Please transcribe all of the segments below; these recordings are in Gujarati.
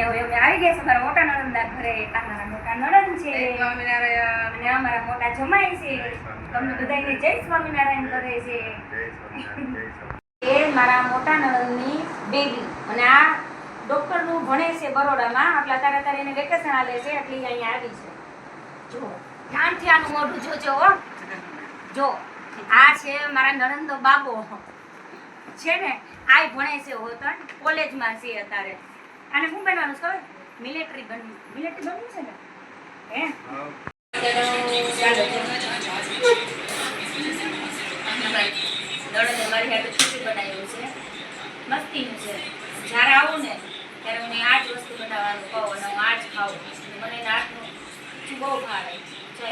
હવે અમે આવી ગયા છે મારા મોટા નણંદના ઘરે. આ મારા મોટા નણંદ છે અને અમારા મોટા જમાઈ છે. તમને બધાને જય સ્વામિનારાયણ કરે છે. એ મારા મોટા નણંદની બેબી અને આ ડોક્ટરનું ભણે છે બરોડામાં. આટલા તારે એને વેકેશન આલે છે એટલે અહીંયા આવી છે. જો ધ્યાનથી આનું મોઢું જોજો હો. જો આ છે મારા નણંદનો બાબો છે ને. આ ભણે છે હોતન કોલેજમાં છે અત્યારે. આને શું બનવાનું છે? મિલિટરી બનવું છે ને હે. દડને મારી હાથે ખીચડી બનાવ્યું છે, મસ્તીનું છે. જ્યારે આવું ને ત્યારે મને આ જ વસ્તુ બનાવવાનું કહું અને હું આ જ ખાઉં. મને નાટનું બહુ ભાવે છે.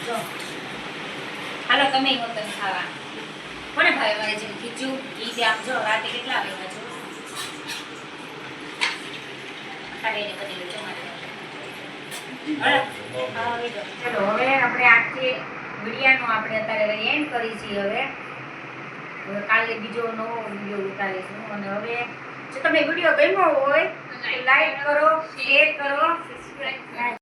જો હાલો તમે હોતન ખાવા. કોને ભાવે મારે જેમ ખીચું ઈ જે આપજો. રાતે કેટલા વાગ્યા છો? ખાઈને બધી જમાડે. ચલો હવે આપણે આખી વિડિયાનો આપણે અત્યારે એન્ડ કરી છીએ. હવે કાલે બીજો નવો વિડીયો ઉતારીશું. અને હવે જો તમને વિડીયો ગમ્યો હોય તો લાઈક કરો, શેર કરો, સબસ્ક્રાઇબ કરો.